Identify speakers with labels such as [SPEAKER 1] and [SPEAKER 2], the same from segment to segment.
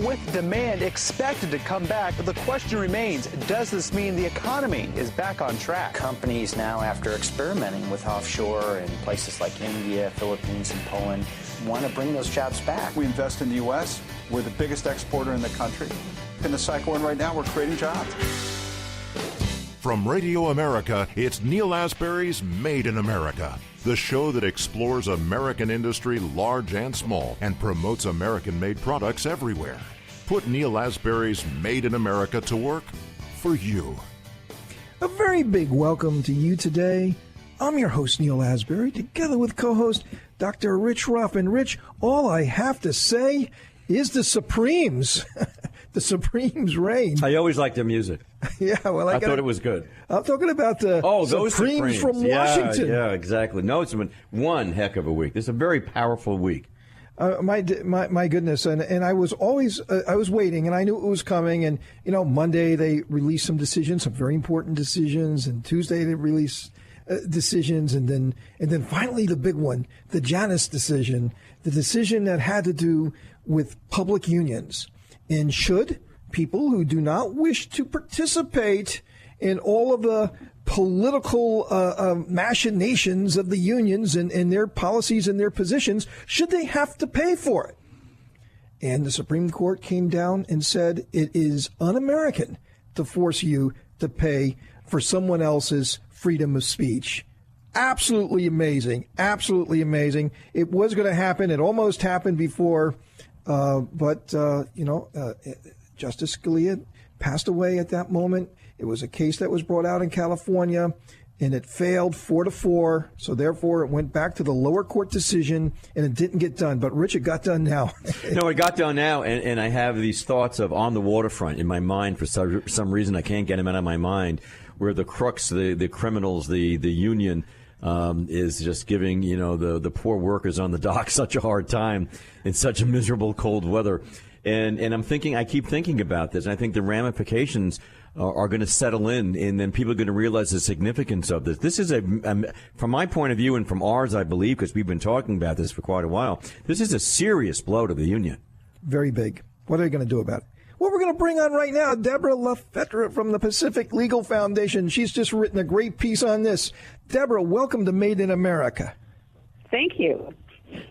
[SPEAKER 1] with demand expected to come back, the question remains, does this mean the economy is back on track?
[SPEAKER 2] Companies now, after experimenting with offshore in places like India, Philippines, and Poland, want to bring those jobs back.
[SPEAKER 3] We invest in the U.S. We're the biggest exporter in the country. In the cycle we're in right now, we're creating jobs.
[SPEAKER 4] From Radio America, it's Neil Asbury's Made in America, the show that explores American industry, large and small, and promotes American-made products everywhere. Put Neil Asbury's Made in America to work for you.
[SPEAKER 5] A very big welcome to you today. I'm your host, Neil Asbury, together with co-host Dr. Rich Ruff. And Rich, all I have to say is the Supremes. The Supremes reign.
[SPEAKER 6] I always liked their music.
[SPEAKER 5] Yeah, well, I
[SPEAKER 6] thought it was good.
[SPEAKER 5] I'm talking about the
[SPEAKER 6] those
[SPEAKER 5] Supremes from Washington.
[SPEAKER 6] Yeah, exactly. No, it's been one heck of a week. This is a very powerful week.
[SPEAKER 5] My goodness, and I was always I was waiting, and I knew it was coming. And Monday they released some decisions, some very important decisions, and Tuesday they released decisions, and then finally the big one, the Janus decision, the decision that had to do with public unions. And should people who do not wish to participate in all of the political machinations of the unions and their policies and their positions, should they have to pay for it? And the Supreme Court came down and said it is un-American to force you to pay for someone else's freedom of speech. Absolutely amazing. Absolutely amazing. It was going to happen. It almost happened before. But Justice Scalia passed away at that moment. It was a case that was brought out in California, and it failed 4-4. So therefore, it went back to the lower court decision, and it didn't get done. But, Rich, it got done now.
[SPEAKER 6] No, it got done now, and I have these thoughts of On the Waterfront in my mind for some reason. I can't get them out of my mind, where the crooks, the criminals, the union is just giving, the poor workers on the dock such a hard time in such a miserable cold weather. And I keep thinking about this, and I think the ramifications are going to settle in, and then people are going to realize the significance of this. This is from my point of view and from ours, I believe, because we've been talking about this for quite a while, this is a serious blow to the union.
[SPEAKER 5] Very big. What are they going to do about it? Well, we're going to bring on right now Deborah Fetra from the Pacific Legal Foundation. She's just written a great piece on this. Deborah, welcome to Made in America.
[SPEAKER 7] Thank you.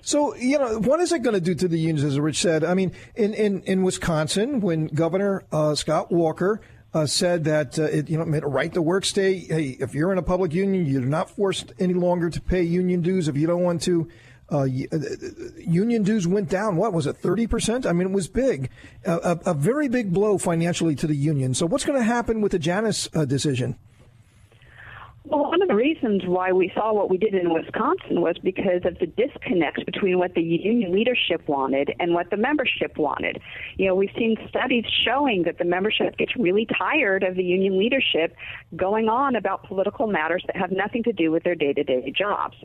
[SPEAKER 7] So,
[SPEAKER 5] what is it going to do to the unions, as Rich said? I mean, in Wisconsin, when Governor Scott Walker said that it made a right to work state, hey, if you're in a public union, you're not forced any longer to pay union dues if you don't want to. Union dues went down, what was it, 30%? I mean, it was big, a very big blow financially to the union. So what's going to happen with the Janus decision?
[SPEAKER 7] Well, one of the reasons why we saw what we did in Wisconsin was because of the disconnect between what the union leadership wanted and what the membership wanted. We've seen studies showing that the membership gets really tired of the union leadership going on about political matters that have nothing to do with their day-to-day jobs.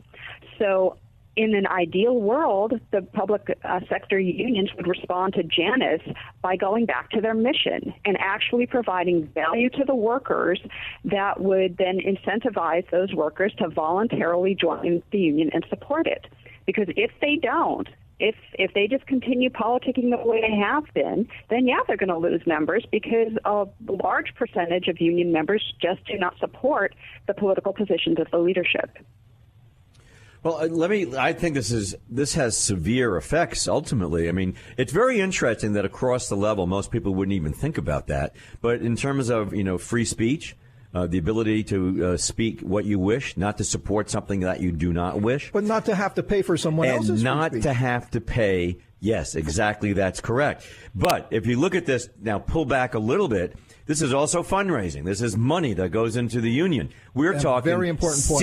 [SPEAKER 7] So in an ideal world, the public sector unions would respond to Janus by going back to their mission and actually providing value to the workers that would then incentivize those workers to voluntarily join the union and support it. Because if they don't, if they just continue politicking the way they have been, then they're going to lose members this a large percentage of union members just do not support the political positions of the leadership.
[SPEAKER 6] Well, I think this has severe effects ultimately. I mean, it's very interesting that across the level, most people wouldn't even think about that. But in terms of, free speech, the ability to speak what you wish, not to support something that you do not wish.
[SPEAKER 5] But not to have to pay for someone else's
[SPEAKER 6] and not to have to pay. Yes, exactly. That's correct. But if you look at this now, pull back a little bit. This is also fundraising. This is money that goes into the union. We're talking very important point.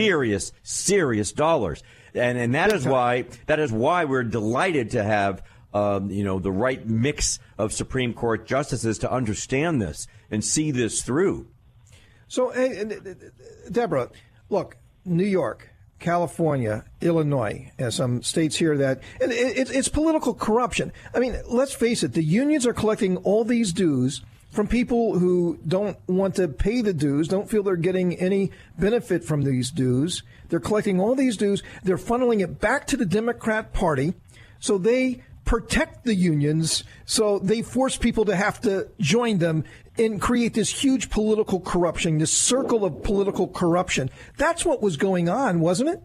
[SPEAKER 6] serious dollars. And that is why we're delighted to have the right mix of Supreme Court justices to understand this and see this through.
[SPEAKER 5] So, Deborah, look, New York, California, Illinois, and some states here that it's political corruption. I mean, let's face it, the unions are collecting all these dues from people who don't want to pay the dues, don't feel they're getting any benefit from these dues. They're collecting all these dues. They're funneling it back to the Democrat Party. So they protect the unions, so they force people to have to join them and create this huge political corruption, this circle of political corruption. That's what was going on, wasn't it?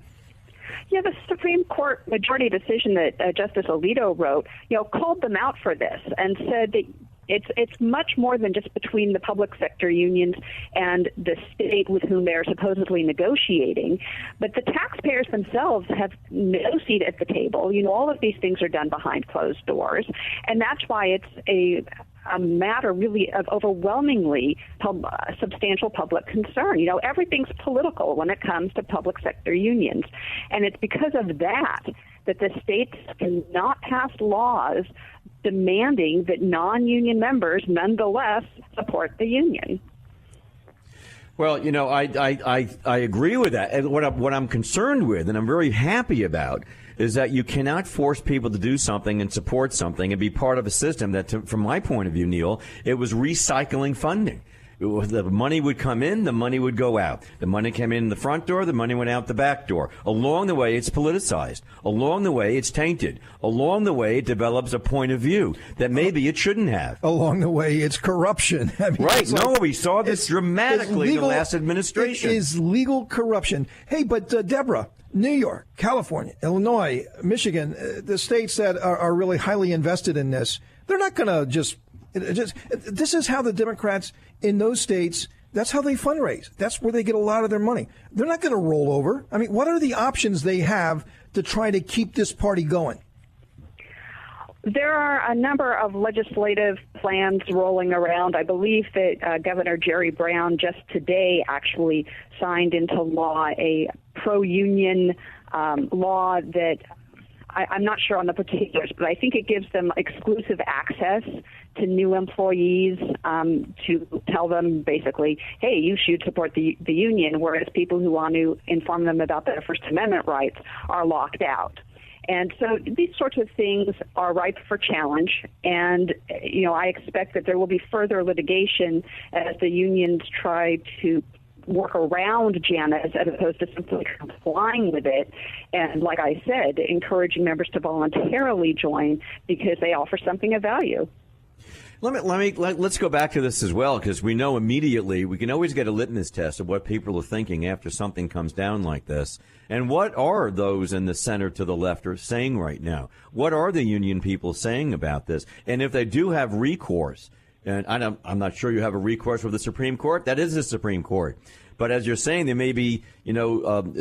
[SPEAKER 7] Yeah, the Supreme Court majority decision that Justice Alito wrote, called them out for this and said that it's much more than just between the public sector unions and the state with whom they're supposedly negotiating, but the taxpayers themselves have no seat at the table. All of these things are done behind closed doors, and that's why it's a matter really of overwhelmingly substantial public concern. Everything's political when it comes to public sector unions, and it's because of that the states cannot pass laws demanding that non-union members nonetheless support the union.
[SPEAKER 6] Well, I agree with that. And what I'm concerned with, and I'm very happy about, is that you cannot force people to do something and support something and be part of a system that, from my point of view, Neil, it was recycling funding. The money would come in, the money would go out. The money came in the front door, the money went out the back door. Along the way, it's politicized. Along the way, it's tainted. Along the way, it develops a point of view that maybe it shouldn't have.
[SPEAKER 5] Along the way, it's corruption.
[SPEAKER 6] Right. No, we saw this dramatically in the last administration.
[SPEAKER 5] It is legal corruption. Hey, but Deborah, New York, California, Illinois, Michigan, the states that are really highly invested in this, they're not going to just this is how the Democrats in those states, that's how they fundraise. That's where they get a lot of their money. They're not going to roll over. I mean, what are the options they have to try to keep this party going?
[SPEAKER 7] There are a number of legislative plans rolling around. I believe that Governor Jerry Brown just today actually signed into law a pro-union law that I'm not sure on the particulars, but I think it gives them exclusive access to new employees to tell them basically, hey, you should support the union, whereas people who want to inform them about their First Amendment rights are locked out. And so these sorts of things are ripe for challenge, and I expect that there will be further litigation as the unions try to work around Janus as opposed to simply complying with it. And like I said, encouraging members to voluntarily join because they offer something of value.
[SPEAKER 6] Let's go back to this as well, because we know immediately we can always get a litmus test of what people are thinking after something comes down like this. And what are those in the center to the left are saying right now? What are the union people saying about this? And if they do have recourse, and I'm not sure you have a recourse with the Supreme Court. That is the Supreme Court. But as you're saying, there may be,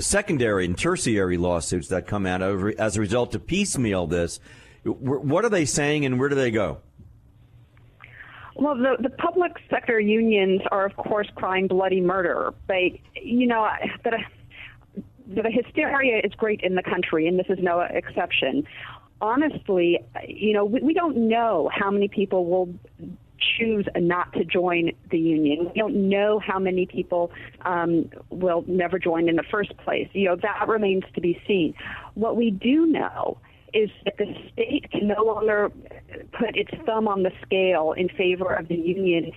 [SPEAKER 6] secondary and tertiary lawsuits that come out as a result of piecemeal this. What are they saying, and where do they go?
[SPEAKER 7] Well, the public sector unions are, of course, crying bloody murder. But, the hysteria is great in the country, and this is no exception. Honestly, we don't know how many people will choose not to join the union. We don't know how many people will never join in the first place. That remains to be seen. What we do know is that the state can no longer put its thumb on the scale in favor of the union,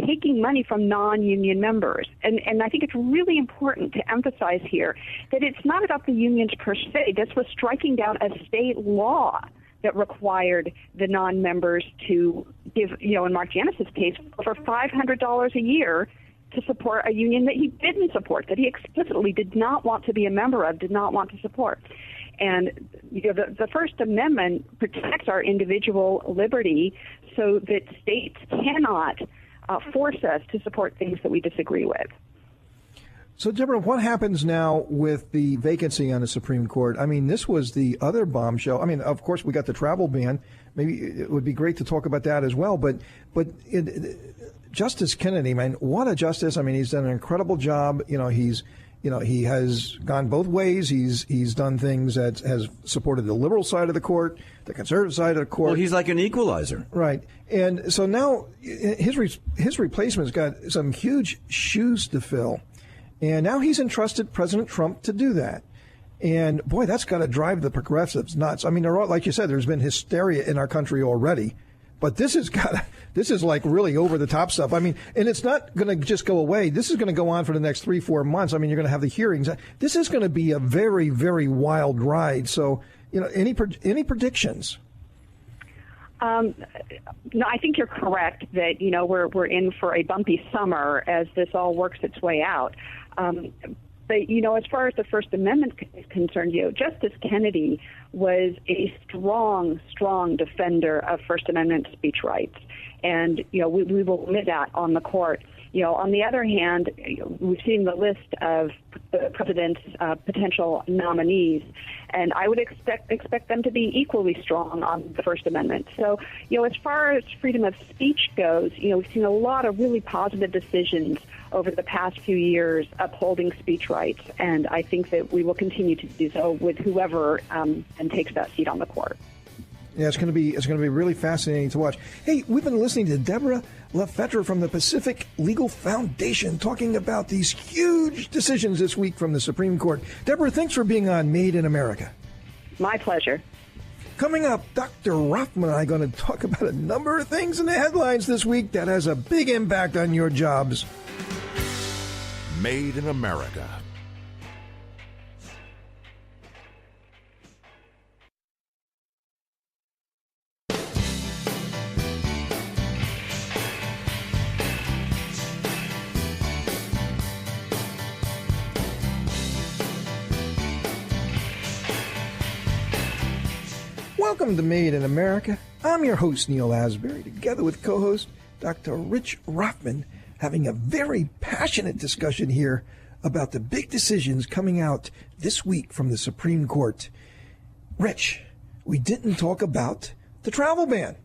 [SPEAKER 7] taking money from non-union members. And I think it's really important to emphasize here that it's not about the unions per se. This was striking down a state law that required the non-members to give, in Mark Janus's case, for $500 a year to support a union that he didn't support, that he explicitly did not want to be a member of, did not want to support. And the First Amendment protects our individual liberty so that states cannot force us to support things that we disagree with.
[SPEAKER 5] So, Deborah, what happens now with the vacancy on the Supreme Court? I mean, this was the other bombshell. I mean, of course, we got the travel ban. Maybe it would be great to talk about that as well. But Justice Kennedy, man, what a justice. I mean, he's done an incredible job. He has gone both ways. He's done things that has supported the liberal side of the court, the conservative side of the court.
[SPEAKER 6] Well, he's like an equalizer.
[SPEAKER 5] Right. And so now his replacement's got some huge shoes to fill. And now he's entrusted President Trump to do that. And, boy, that's got to drive the progressives nuts. I mean, like you said, there's been hysteria in our country already. But this is like really over the top stuff. I mean, and it's not going to just go away. This is going to go on for the next 3-4 months. I mean, you're going to have the hearings. This is going to be a very, very wild ride. So, any predictions?
[SPEAKER 7] No, I think you're correct that, we're in for a bumpy summer as this all works its way out. But, as far as the First Amendment is concerned, Justice Kennedy was a strong, strong defender of First Amendment speech rights. And, we will admit that on the court. On the other hand, we've seen the list of the president's potential nominees, and I would expect them to be equally strong on the First Amendment. So, as far as freedom of speech goes, we've seen a lot of really positive decisions over the past few years upholding speech rights, and I think that we will continue to do so with whoever and takes that seat on the court.
[SPEAKER 5] Yeah, it's going to be really fascinating to watch. Hey, we've been listening to Deborah Fetra from the Pacific Legal Foundation talking about these huge decisions this week from the Supreme Court. Deborah, thanks for being on Made in America.
[SPEAKER 7] My pleasure.
[SPEAKER 5] Coming up, Dr. Rothman and I are going to talk about a number of things in the headlines this week that has a big impact on your jobs.
[SPEAKER 4] Made in America.
[SPEAKER 5] Welcome to Made in America. I'm your host, Neil Asbury, together with co-host Dr. Rich Rothman, having a very passionate discussion here about the big decisions coming out this week from the Supreme Court. Rich, we didn't talk about the travel ban.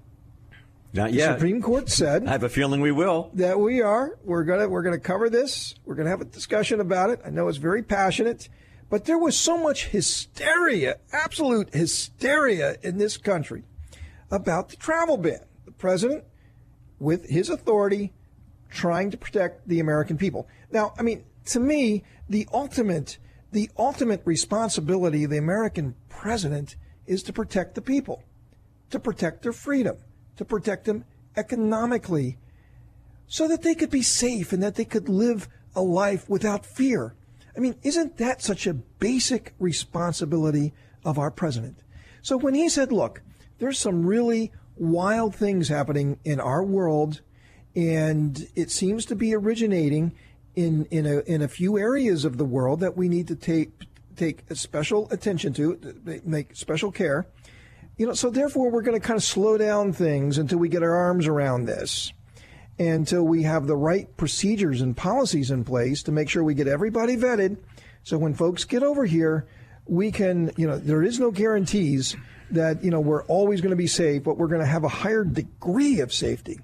[SPEAKER 6] Not yet.
[SPEAKER 5] The Supreme Court said,
[SPEAKER 6] I have a feeling we will.
[SPEAKER 5] That we are. We're gonna cover this. We're gonna have a discussion about it. I know it's very passionate. But there was so much hysteria, absolute hysteria in this country about the travel ban. The president, with his authority, trying to protect the American people. Now, I mean, to me, the ultimate responsibility of the American president is to protect the people, to protect their freedom, to protect them economically, so that they could be safe and that they could live a life without fear. I mean, isn't that such a basic responsibility of our president? So when he said, look, there's some really wild things happening in our world, and it seems to be originating in a few areas of the world that we need to take special attention to, make special care. So therefore we're going to kind of slow down things until we get our arms around this, until we have the right procedures and policies in place to make sure we get everybody vetted. So when folks get over here, we can, there is no guarantees that, we're always going to be safe, but we're going to have a higher degree of safety.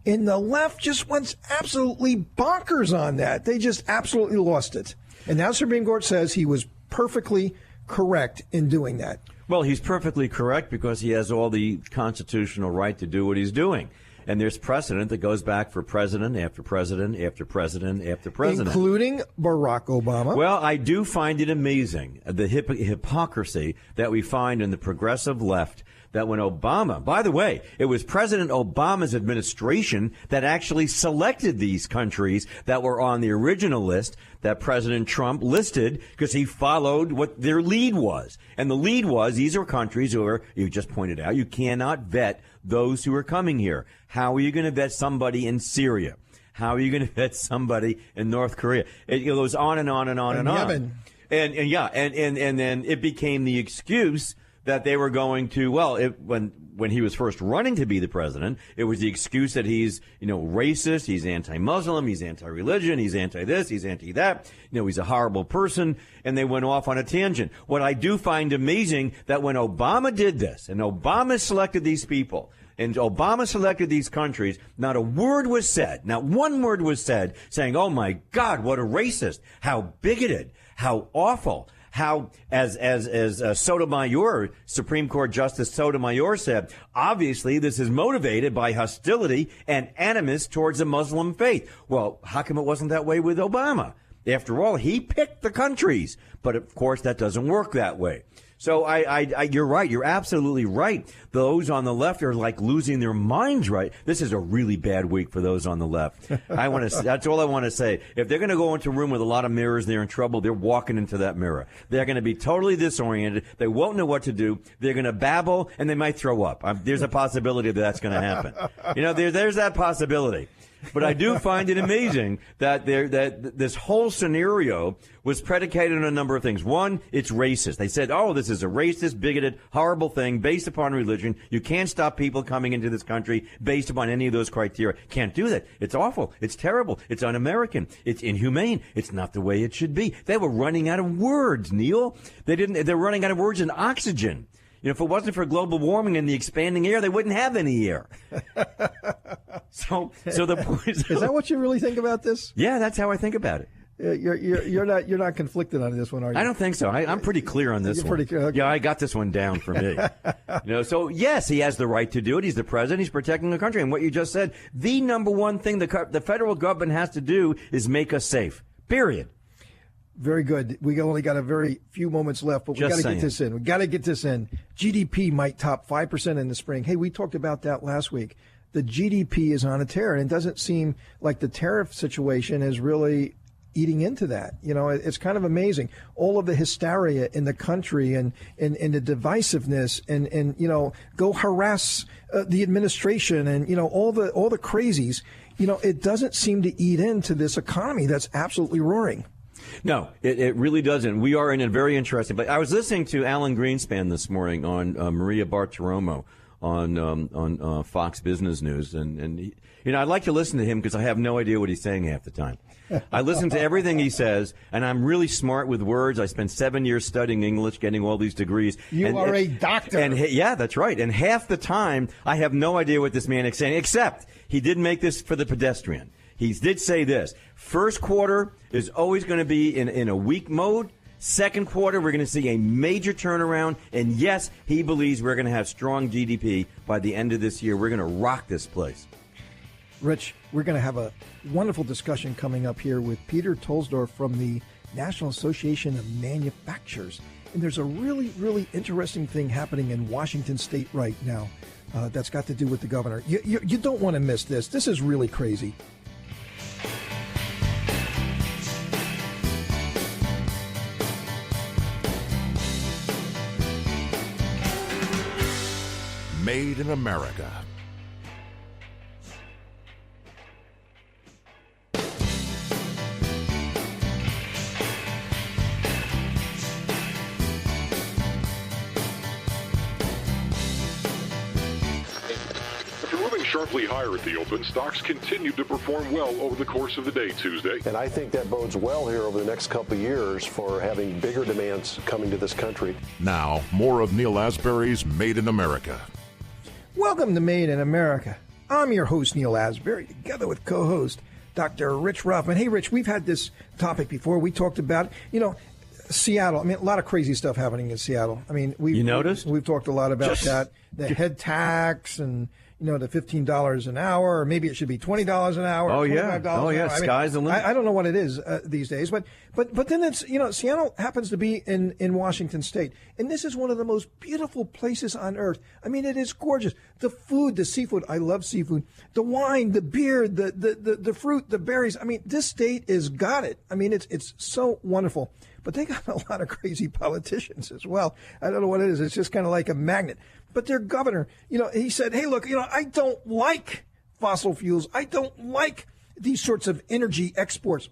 [SPEAKER 5] And the left just went absolutely bonkers on that. They just absolutely lost it. And now the Supreme Court says he was perfectly correct in doing that.
[SPEAKER 6] Well, he's perfectly correct because he has all the constitutional right to do what he's doing. And there's precedent that goes back for president after president after president after president.
[SPEAKER 5] Including Barack Obama.
[SPEAKER 6] Well, I do find it amazing, the hypocrisy that we find in the progressive left, that when Obama, by the way, it was President Obama's administration that actually selected these countries that were on the original list that President Trump listed because he followed what their lead was. And the lead was, these are countries who are, you just pointed out, you cannot vet those who are coming here. How are you going to vet somebody in Syria? How are you going to vet somebody in North Korea? It goes on and on and on and on.
[SPEAKER 5] Yemen.
[SPEAKER 6] And then it became the excuse that they were going to, when he was first running to be the president, it was the excuse that he's, racist, he's anti-Muslim, he's anti-religion, he's anti-this, he's anti-that, he's a horrible person, and they went off on a tangent. What I do find amazing that when Obama did this, and Obama selected these people, and Obama selected these countries, not a word was said, not one word was said, saying, oh my God, what a racist, how bigoted, how awful. How, as Sotomayor, Supreme Court Justice Sotomayor said, obviously this is motivated by hostility and animus towards the Muslim faith. Well, how come it wasn't that way with Obama? After all, he picked the countries. But, of course, that doesn't work that way. So you're right. You're absolutely right. Those on the left are like losing their minds, right? This is a really bad week for those on the left. That's all I want to say. If they're going to go into a room with a lot of mirrors, they're in trouble. They're walking into that mirror. They're going to be totally disoriented. They won't know what to do. They're going to babble and they might throw up. There's a possibility that's going to happen. There's that possibility. But I do find it amazing that this whole scenario was predicated on a number of things. One, it's racist. They said, this is a racist, bigoted, horrible thing based upon religion. You can't stop people coming into this country based upon any of those criteria. Can't do that. It's awful. It's terrible. It's un-American. It's inhumane. It's not the way it should be. They were running out of words, Neil. They're running out of words and oxygen. If it wasn't for global warming and the expanding air, they wouldn't have any air. So the point is
[SPEAKER 5] that what you really think about this?
[SPEAKER 6] Yeah, that's how I think about it.
[SPEAKER 5] You're not conflicted on this one, are you?
[SPEAKER 6] I don't think so. I'm pretty clear on this one. Okay. Yeah, I got this one down for me. So yes, he has the right to do it. He's the president. He's protecting the country. And what you just said, the number one thing the federal government has to do is make us safe. Period.
[SPEAKER 5] Very good. We only got a very few moments left, but we got to get this in. We got to get this in. GDP might top 5% in the spring. Hey, we talked about that last week. The GDP is on a tear, and it doesn't seem like the tariff situation is really eating into that. It's kind of amazing. All of the hysteria in the country and the divisiveness and go harass the administration and, all the crazies. It doesn't seem to eat into this economy that's absolutely roaring.
[SPEAKER 6] No, it really doesn't. We are in a very interesting place. I was listening to Alan Greenspan this morning on Maria Bartiromo on Fox Business News, and he, I like to listen to him because I have no idea what he's saying half the time. I listen to everything he says, and I'm really smart with words. I spent 7 years studying English, getting all these degrees.
[SPEAKER 5] You are a doctor.
[SPEAKER 6] Yeah, that's right. And half the time, I have no idea what this man is saying, except he did make this for the pedestrian. He did say this. First quarter is always going to be in a weak mode. Second quarter, we're going to see a major turnaround. And yes, he believes we're going to have strong GDP by the end of this year. We're going to rock this place.
[SPEAKER 5] Rich, we're going to have a wonderful discussion coming up here with Peter Tolsdorf from the National Association of Manufacturers. And there's a really, really interesting thing happening in Washington State right now that's got to do with the governor. You don't want to miss this. This is really crazy.
[SPEAKER 4] Made in America.
[SPEAKER 8] Sharply higher at the open, stocks continued to perform well over the course of the day Tuesday.
[SPEAKER 9] And I think that bodes well here over the next couple of years for having bigger demands coming to this country.
[SPEAKER 4] Now, more of Neil Asbury's Made in America.
[SPEAKER 5] Welcome to Made in America. I'm your host, Neil Asbury, together with co-host Dr. Rich Ruffman. Hey, Rich, we've had this topic before. We talked about, Seattle. I mean, a lot of crazy stuff happening in Seattle. I mean,
[SPEAKER 6] you noticed?
[SPEAKER 5] We've talked a lot about that, the head tax and the $15 an hour, or maybe it should be $20 an hour.
[SPEAKER 6] Oh yeah, sky's the limit.
[SPEAKER 5] I don't know what it is these days, but then it's Seattle happens to be in Washington State, and this is one of the most beautiful places on earth. I mean, it is gorgeous. The food, the seafood. I love seafood. The wine, the beer, the fruit, the berries. I mean, this state is got it. I mean, it's so wonderful. But they got a lot of crazy politicians as well. I don't know what it is. It's just kind of like a magnet. But their governor, he said, hey, look, I don't like fossil fuels. I don't like these sorts of energy exports.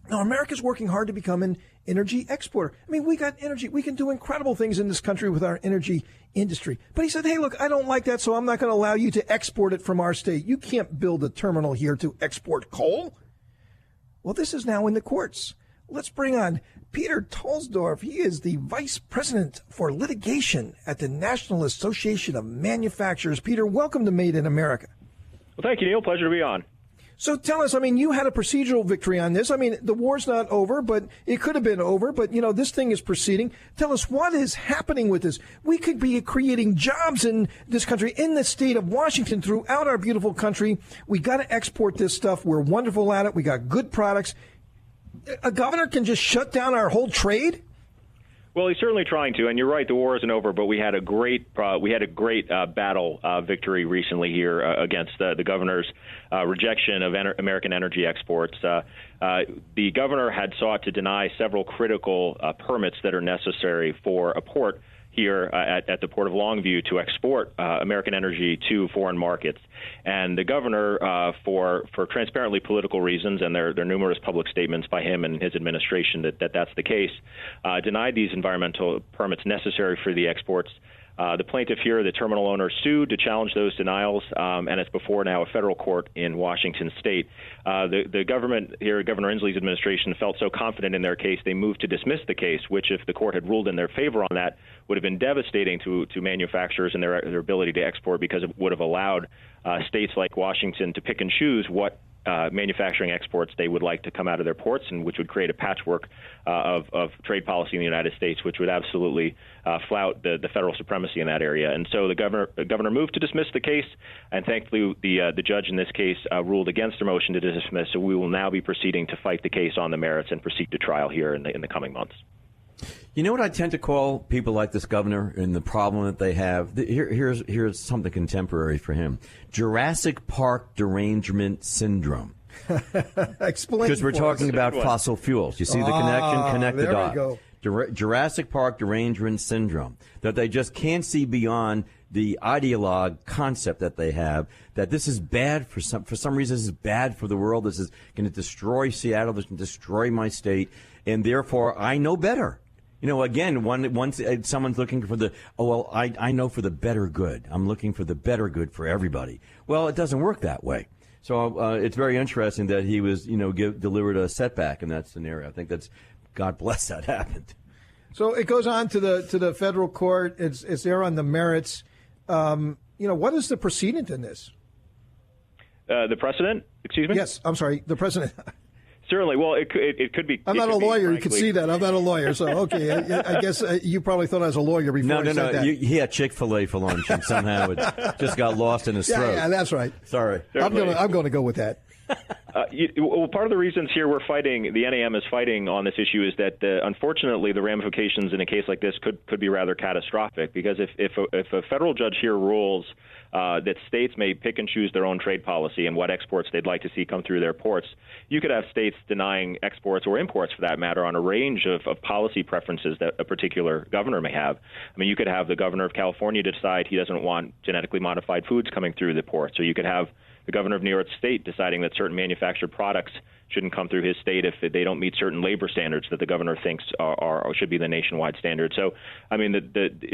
[SPEAKER 5] Now, America's working hard to become an energy exporter. I mean, we got energy. We can do incredible things in this country with our energy industry. But he said, hey, look, I don't like that, so I'm not going to allow you to export it from our state. You can't build a terminal here to export coal. Well, this is now in the courts. Let's bring on Peter Tolsdorf. He is the Vice President for Litigation at the National Association of Manufacturers. Peter, welcome to Made in America.
[SPEAKER 10] Well, thank you, Neil. Pleasure to be on.
[SPEAKER 5] So tell us, I mean, you had a procedural victory on this. I mean, the war's not over, but it could have been over. But, this thing is proceeding. Tell us what is happening with this. We could be creating jobs in this country, in the state of Washington, throughout our beautiful country. We got to export this stuff. We're wonderful at it. We got good products. a governor can just shut down our whole trade?
[SPEAKER 10] Well, he's certainly trying to, and you're right. The war isn't over, but we had a great battle victory recently here against the governor's rejection of American energy exports. The governor had sought to deny several critical permits that are necessary for a port here at the Port of Longview to export American energy to foreign markets. And the governor, for transparently political reasons, and there are numerous public statements by him and his administration that that's the case, denied these environmental permits necessary for the exports. The plaintiff here, the terminal owner, sued to challenge those denials, and it's before now a federal court in Washington state. The government here, Governor Inslee's administration, felt so confident in their case, they moved to dismiss the case, which, if the court had ruled in their favor on that, would have been devastating to manufacturers and their ability to export, because it would have allowed states like Washington to pick and choose what manufacturing exports they would like to come out of their ports, and which would create a patchwork of trade policy in the United States, which would absolutely flout the federal supremacy in that area. And so the governor moved to dismiss the case, and thankfully the judge in this case ruled against the motion to dismiss. So we will now be proceeding to fight the case on the merits and proceed to trial here in the coming months.
[SPEAKER 6] You know what I tend to call people like this governor and the problem that they have? Here's something contemporary for him. Jurassic Park derangement syndrome.
[SPEAKER 5] Explain.
[SPEAKER 6] Because we're talking about fossil fuels. You see the connection? Connect the dot. Jurassic Park derangement syndrome. That they just can't see beyond the ideologue concept that they have, that this is bad for some reason. This is bad for the world. This is going to destroy Seattle. This is going to destroy my state. And therefore, I know better. You know, again, once someone's looking for I know for the better good. I'm looking for the better good for everybody. Well, it doesn't work that way. So it's very interesting that he was, delivered a setback in that scenario. I think that's, God bless that happened.
[SPEAKER 5] So it goes on to the federal court. It's there on the merits. What is the precedent in this?
[SPEAKER 10] The precedent? Excuse me?
[SPEAKER 5] Yes, I'm sorry, the precedent.
[SPEAKER 10] Certainly. Well, it could be.
[SPEAKER 5] I'm not a lawyer. You can see that. I'm not a lawyer. So, okay. I guess you probably thought I was a lawyer before I said that.
[SPEAKER 6] He had Chick-fil-A for lunch, and somehow it just got lost in his throat. Yeah,
[SPEAKER 5] that's right.
[SPEAKER 6] Sorry.
[SPEAKER 5] I'm going to go with that.
[SPEAKER 10] Well, part of the reasons here we're fighting, the NAM is fighting on this issue, is that unfortunately the ramifications in a case like this could be rather catastrophic. Because if a federal judge here rules that states may pick and choose their own trade policy and what exports they'd like to see come through their ports, you could have states denying exports or imports, for that matter, on a range of policy preferences that a particular governor may have. I mean, you could have the governor of California decide he doesn't want genetically modified foods coming through the ports, or you could have the governor of New York State deciding that certain manufactured products shouldn't come through his state if they don't meet certain labor standards that the governor thinks are should be the nationwide standard. So, I mean,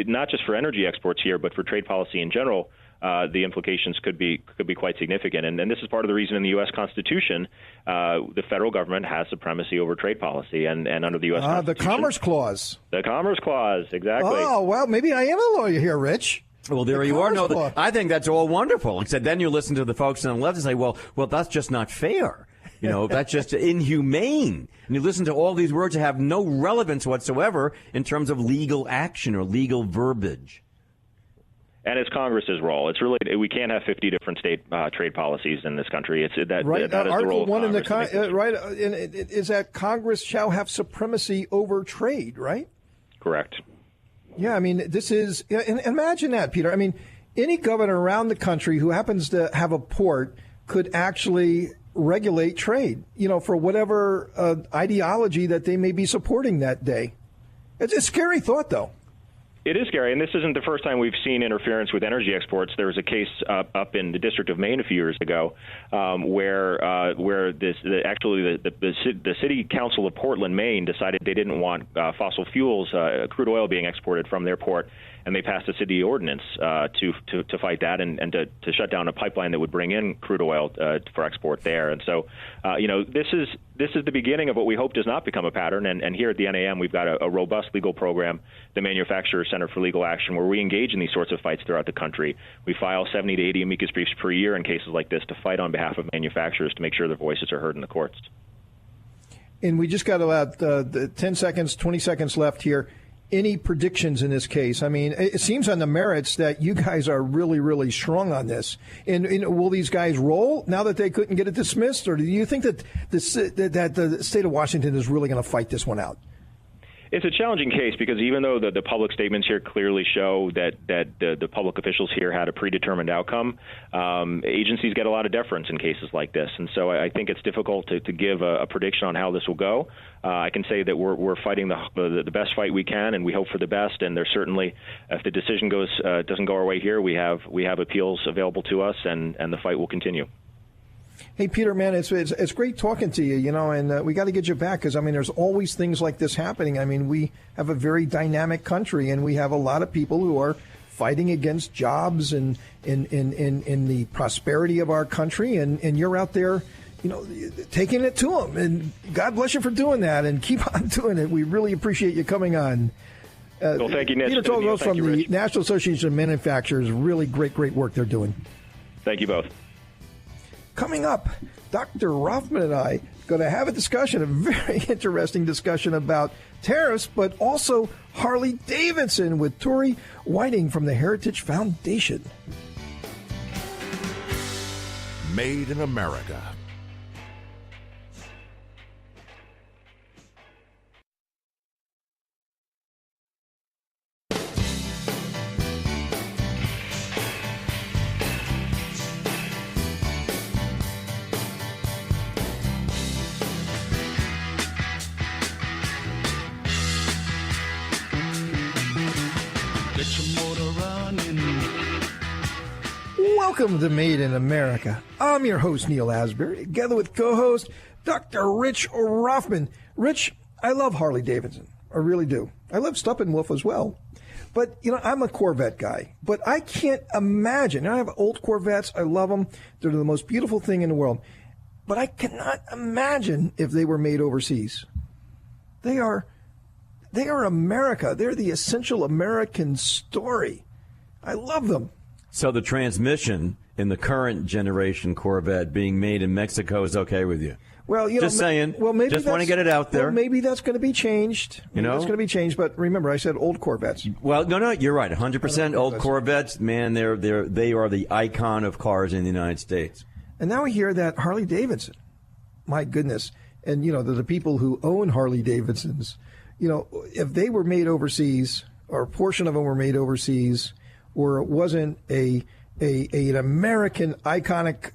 [SPEAKER 10] not just for energy exports here, but for trade policy in general, the implications could be quite significant. And this is part of the reason in the U.S. Constitution, the federal government has supremacy over trade policy. And under the U.S. Constitution,
[SPEAKER 5] the Commerce Clause.
[SPEAKER 10] The Commerce Clause, exactly.
[SPEAKER 5] Oh, well, maybe I am a lawyer here, Rich.
[SPEAKER 6] Well, there you are. No, I think that's all wonderful. Except then you listen to the folks on the left and say, well, that's just not fair. That's just inhumane. And you listen to all these words that have no relevance whatsoever in terms of legal action or legal verbiage.
[SPEAKER 10] And it's Congress's role. It's really, we can't have 50 different state trade policies in this country. It's that
[SPEAKER 5] right.
[SPEAKER 10] That is
[SPEAKER 5] Article
[SPEAKER 10] the role
[SPEAKER 5] 1
[SPEAKER 10] of Congress
[SPEAKER 5] in the right is that Congress shall have supremacy over trade. Right.
[SPEAKER 10] Correct.
[SPEAKER 5] Yeah, I mean, this is, and imagine that, Peter. I mean, any governor around the country who happens to have a port could actually regulate trade, for whatever ideology that they may be supporting that day. It's a scary thought, though.
[SPEAKER 10] It is scary, and this isn't the first time we've seen interference with energy exports. There was a case up in the District of Maine a few years ago where the City Council of Portland, Maine, decided they didn't want fossil fuels, crude oil being exported from their port, and they passed a city ordinance to fight that and to shut down a pipeline that would bring in crude oil for export there. And so, this is the beginning of what we hope does not become a pattern. And here at the NAM, we've got a robust legal program, the Manufacturers Center for Legal Action, where we engage in these sorts of fights throughout the country. We file 70 to 80 amicus briefs per year in cases like this to fight on behalf of manufacturers to make sure their voices are heard in the courts.
[SPEAKER 5] And we just got about 10 seconds, 20 seconds left here. any predictions in this case? I mean, it seems on the merits that you guys are really, really strong on this. And will these guys roll now that they couldn't get it dismissed? Or do you think that the state of Washington is really going to fight this one out?
[SPEAKER 10] It's a challenging case because even though the public statements here clearly show that the public officials here had a predetermined outcome, agencies get a lot of deference in cases like this. And so I think it's difficult to give a prediction on how this will go. I can say that we're fighting the best fight we can, and we hope for the best. And there's certainly, if the decision doesn't go our way here, we have appeals available to us, and the fight will continue.
[SPEAKER 5] Hey, Peter, man, it's great talking to you, and we got to get you back because, I mean, there's always things like this happening. I mean, we have a very dynamic country, and we have a lot of people who are fighting against jobs and in the prosperity of our country, and you're out there, taking it to them. And God bless you for doing that, and keep on doing it. We really appreciate you coming on.
[SPEAKER 10] Well, thank you, Nick.
[SPEAKER 5] Peter Tolsdorf from the National Association of Manufacturers. Really great work they're doing.
[SPEAKER 10] Thank you both.
[SPEAKER 5] Coming up, Dr. Rothman and I going to have a discussion, a very interesting discussion about tariffs, but also Harley Davidson with Tori Whiting from the Heritage Foundation.
[SPEAKER 4] Made in America.
[SPEAKER 5] Welcome to Made in America. I'm your host, Neil Asbury, together with co-host Dr. Rich Rothman. Rich, I love Harley Davidson. I really do. I love Steppenwolf as well. But, I'm a Corvette guy. But I can't imagine. I have old Corvettes. I love them. They're the most beautiful thing in the world. But I cannot imagine if they were made overseas. They are America. They're the essential American story. I love them.
[SPEAKER 6] So the transmission in the current generation Corvette being made in Mexico is okay with you?
[SPEAKER 5] Well,
[SPEAKER 6] just saying.
[SPEAKER 5] Well, maybe
[SPEAKER 6] just want to get it out there.
[SPEAKER 5] Well, maybe that's going to be changed. It's going to be changed. But remember, I said old Corvettes.
[SPEAKER 6] Well, no, you're right. 100% old Corvettes. Man, they are the icon of cars in the United States.
[SPEAKER 5] And now we hear that Harley Davidson. My goodness. And the people who own Harley Davidsons. If they were made overseas, or a portion of them were made overseas, or it wasn't an American iconic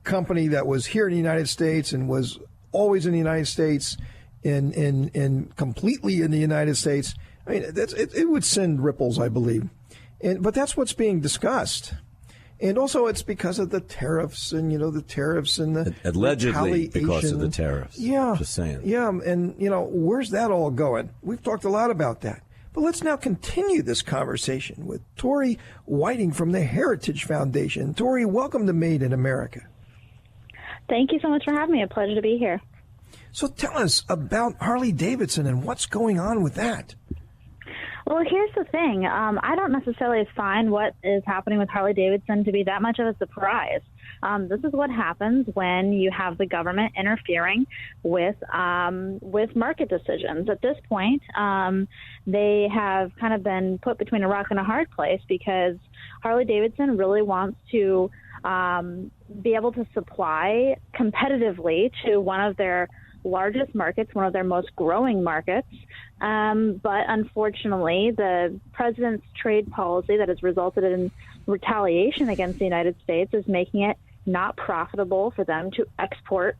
[SPEAKER 5] company that was here in the United States and was always in the United States and completely in the United States, I mean, it would send ripples, I believe. But that's what's being discussed. And also it's because of the tariffs and, the tariffs and the
[SPEAKER 6] allegedly because of the tariffs.
[SPEAKER 5] Yeah.
[SPEAKER 6] Just saying.
[SPEAKER 5] Yeah. And, where's that all going? We've talked a lot about that. But let's now continue this conversation with Tori Whiting from the Heritage Foundation. Tori, welcome to Made in America.
[SPEAKER 11] Thank you so much for having me. A pleasure to be here.
[SPEAKER 5] So tell us about Harley Davidson and what's going on with that.
[SPEAKER 11] Well, here's the thing. I don't necessarily find what is happening with Harley Davidson to be that much of a surprise. This is what happens when you have the government interfering with market decisions. At this point, they have kind of been put between a rock and a hard place because Harley Davidson really wants to be able to supply competitively to one of their largest markets, one of their most growing markets. But unfortunately, the president's trade policy that has resulted in retaliation against the United States is making it not profitable for them to export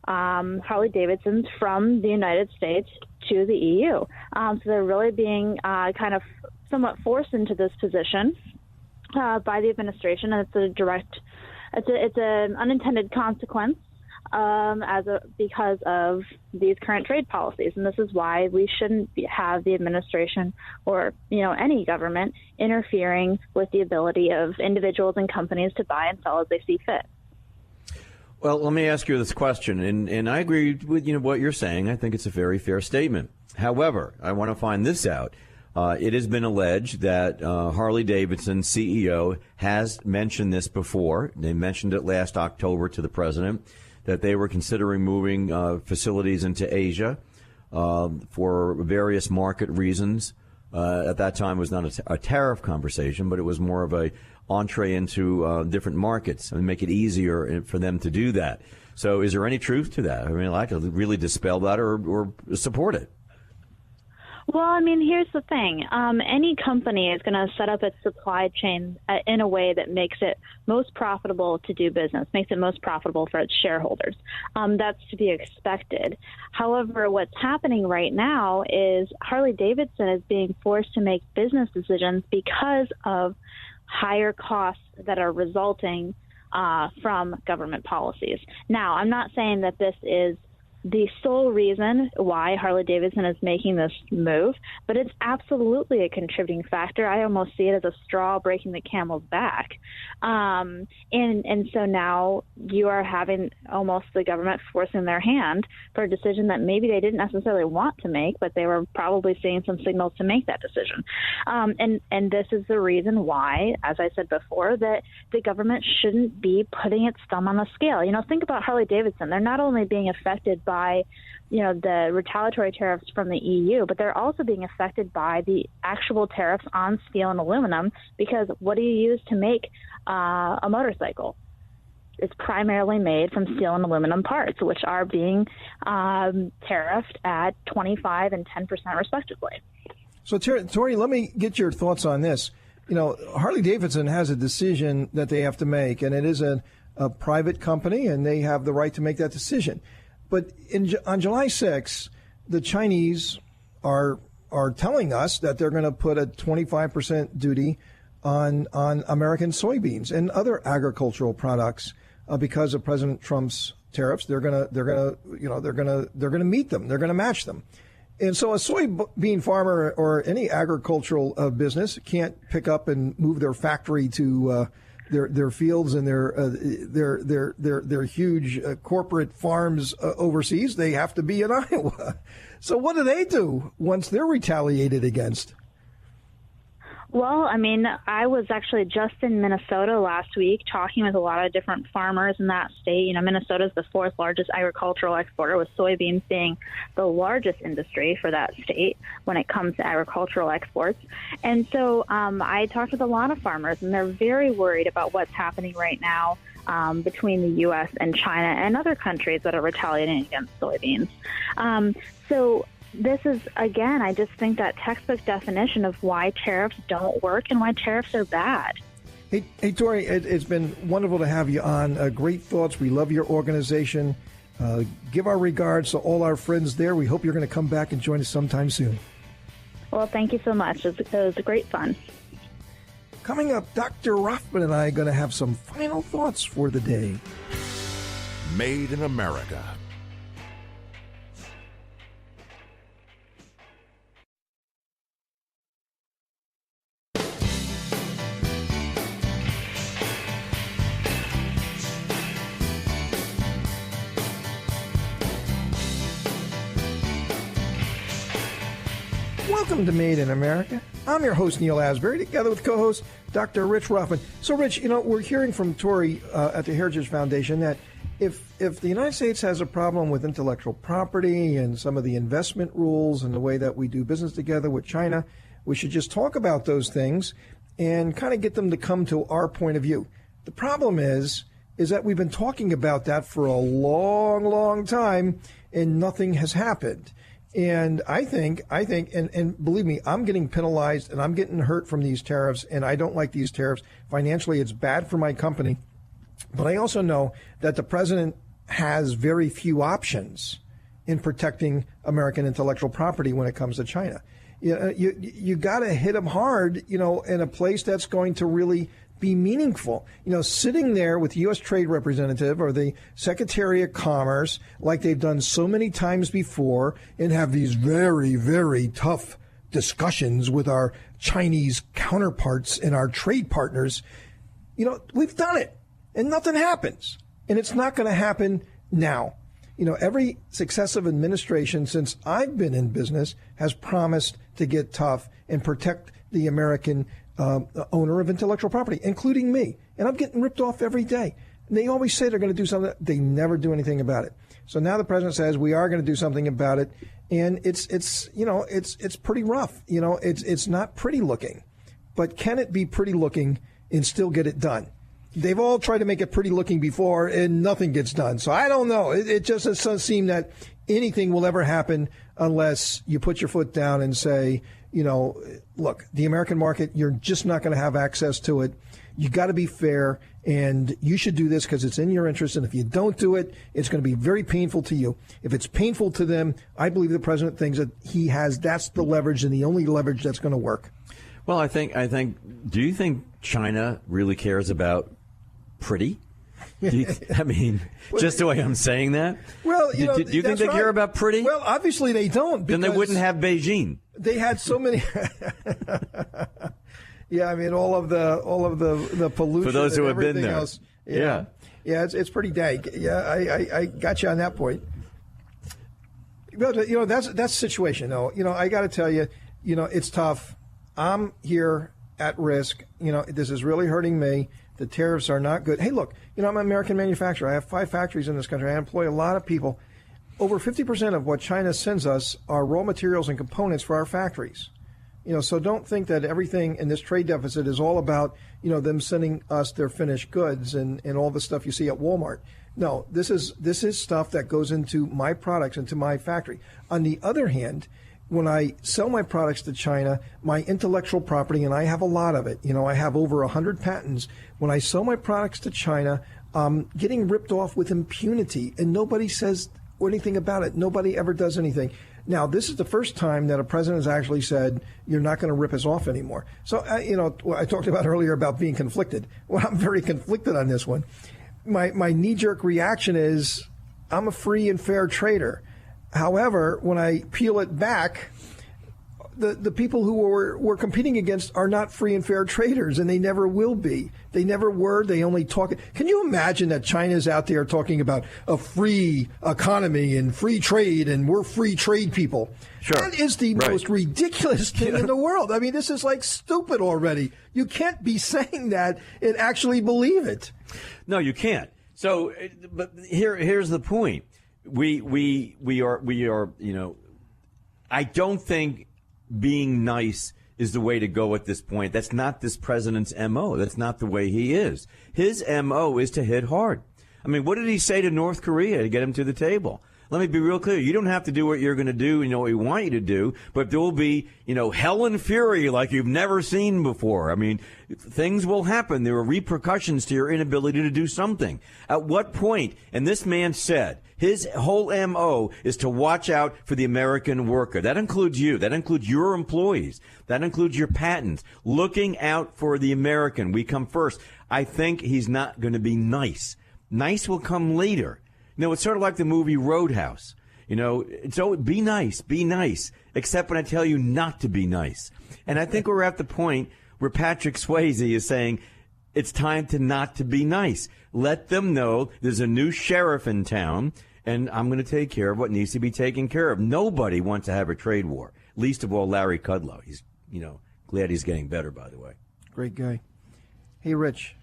[SPEAKER 11] Harley Davidsons from the United States to the EU. So they're really being kind of somewhat forced into this position by the administration, and it's an unintended consequence because of these current trade policies. And this is why we shouldn't have the administration or, any government interfering with the ability of individuals and companies to buy and sell as they see fit.
[SPEAKER 6] Well, let me ask you this question, and I agree with what you're saying. I think it's a very fair statement. However, I want to find this out. It has been alleged that Harley Davidson CEO has mentioned this before. They mentioned it last October to the president, that they were considering moving facilities into Asia for various market reasons. at that time was not a tariff conversation, but it was more of a entree into different markets and make it easier for them to do that. So is there any truth to that? I mean, I'd like to really dispel that or support it.
[SPEAKER 11] Well, I mean, here's the thing. Any company is going to set up its supply chain in a way that makes it most profitable to do business, makes it most profitable for its shareholders. That's to be expected. However, what's happening right now is Harley Davidson is being forced to make business decisions because of higher costs that are resulting from government policies. Now, I'm not saying that this is the sole reason why Harley Davidson is making this move, but it's absolutely a contributing factor. I almost see it as a straw breaking the camel's back. And so now you are having almost the government forcing their hand for a decision that maybe they didn't necessarily want to make, but they were probably seeing some signals to make that decision. And this is the reason why, as I said before, that the government shouldn't be putting its thumb on the scale. You know, think about Harley Davidson. They're not only being affected by, you know, the retaliatory tariffs from the EU, but they're also being affected by the actual tariffs on steel and aluminum, because what do you use to make a motorcycle? It's primarily made from steel and aluminum parts, which are being tariffed at 25% and 10% respectively.
[SPEAKER 5] So, Tori, let me get your thoughts on this. You know, Harley Davidson has a decision that they have to make, and it is a private company, and they have the right to make that decision. But on July 6th, the Chinese are telling us that they're going to put a 25% duty on American soybeans and other agricultural products because of President Trump's tariffs. They're going to meet them. They're going to match them. And so a soybean farmer or any agricultural business can't pick up and move their factory to their fields and their huge corporate farms overseas. They have to be in Iowa. So what do they do once they're retaliated against?
[SPEAKER 11] Well, I mean, I was actually just in Minnesota last week talking with a lot of different farmers in that state. You know, Minnesota is the fourth largest agricultural exporter, with soybeans being the largest industry for that state when it comes to agricultural exports. And so I talked with a lot of farmers, and they're very worried about what's happening right now between the U.S. and China and other countries that are retaliating against soybeans. So this is, again, I just think that textbook definition of why tariffs don't work and why tariffs are bad.
[SPEAKER 5] Hey, Tori, it's been wonderful to have you on. Great thoughts. We love your organization. Give our regards to all our friends there. We hope you're going to come back and join us sometime soon.
[SPEAKER 11] Well, thank you so much. It was great fun.
[SPEAKER 5] Coming up, Dr. Rothman and I are going to have some final thoughts for the day.
[SPEAKER 4] Made in America.
[SPEAKER 5] Welcome to Made in America. I'm your host, Neil Asbury, together with co-host Dr. Rich Rothman. So, Rich, you know, we're hearing from Tori at the Heritage Foundation that if the United States has a problem with intellectual property and some of the investment rules and the way that we do business together with China, we should just talk about those things and kind of get them to come to our point of view. The problem is that we've been talking about that for a long, long time, and nothing has happened. And I think, and believe me, I'm getting penalized and I'm getting hurt from these tariffs, and I don't like these tariffs. Financially, it's bad for my company. But I also know that the president has very few options in protecting American intellectual property when it comes to China. You got to hit him hard, you know, in a place that's going to really be meaningful. You know, sitting there with the U.S. Trade Representative or the Secretary of Commerce, like they've done so many times before, and have these very, very tough discussions with our Chinese counterparts and our trade partners. You know, we've done it, and nothing happens. And it's not going to happen now. You know, every successive administration since I've been in business has promised to get tough and protect the American owner of intellectual property, including me. And I'm getting ripped off every day. And they always say they're going to do something. They never do anything about it. So now the president says we are going to do something about it. and it's pretty rough. It's not pretty looking, but can it be pretty looking and still get it done? They've all tried to make it pretty looking before, and nothing gets done. So I don't know. It just doesn't seem that anything will ever happen unless you put your foot down and say, look, the American market, you're just not going to have access to it. You got to be fair, and you should do this because it's in your interest. And if you don't do it, it's going to be very painful to you. If it's painful to them, I believe the president thinks that that's the leverage and the only leverage that's going to work.
[SPEAKER 6] Well, I think. Do you think China really cares about pretty? Just the way I'm saying that. Well, do you think they care about pretty?
[SPEAKER 5] Well, obviously they don't.
[SPEAKER 6] Then they wouldn't have Beijing.
[SPEAKER 5] They had so many. Yeah, all of the pollution.
[SPEAKER 6] For those who have been there.
[SPEAKER 5] Else. Yeah, it's pretty dank. Yeah, I got you on that point. But that's the situation, though. I got to tell you, it's tough. I'm here at risk. This is really hurting me. The tariffs are not good. Hey, look, I'm an American manufacturer. I have 5 factories in this country. I employ a lot of people. Over 50% of what China sends us are raw materials and components for our factories. So don't think that everything in this trade deficit is all about, them sending us their finished goods and all the stuff you see at Walmart. No, this is stuff that goes into my products, into my factory. On the other hand, when I sell my products to China, my intellectual property, and I have a lot of it, I have over 100 patents. When I sell my products to China, I'm getting ripped off with impunity, and nobody says anything about it. Nobody ever does anything. Now, this is the first time that a president has actually said, you're not going to rip us off anymore. So, I talked about earlier about being conflicted. Well, I'm very conflicted on this one. My knee-jerk reaction is, I'm a free and fair trader. However, when I peel it back, the people who we're competing against are not free and fair traders, and they never will be. They never were. They only talk. Can you imagine that China's out there talking about a free economy and free trade, and we're free trade people? Sure. That is the most ridiculous thing in the world. This is like stupid already. You can't be saying that and actually believe it.
[SPEAKER 6] No, you can't. So, but here's the point. We are. I don't think being nice is the way to go at this point. That's not this president's MO. That's not the way he is. His MO is to hit hard. What did he say to North Korea to get him to the table? Let me be real clear. You don't have to do what you're going to do, what we want you to do, but there will be, hell and fury like you've never seen before. Things will happen. There are repercussions to your inability to do something. At what point? And this man said, his whole MO is to watch out for the American worker. That includes you. That includes your employees. That includes your patents. Looking out for the American. We come first. I think he's not going to be nice. Nice will come later. It's sort of like the movie Roadhouse. So be nice, except when I tell you not to be nice. And I think we're at the point where Patrick Swayze is saying, it's time to not to be nice. Let them know there's a new sheriff in town, and I'm going to take care of what needs to be taken care of. Nobody wants to have a trade war, least of all Larry Kudlow. He's, glad he's getting better, by the way.
[SPEAKER 5] Great guy. Hey, Rich,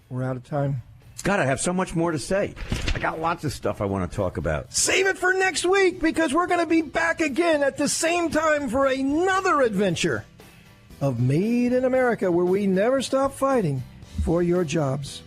[SPEAKER 5] we're out of time.
[SPEAKER 6] God, I have so much more to say. I got lots of stuff I want to talk about.
[SPEAKER 5] Save it for next week, because we're going to be back again at the same time for another adventure of Made in America, where we never stop fighting for your jobs.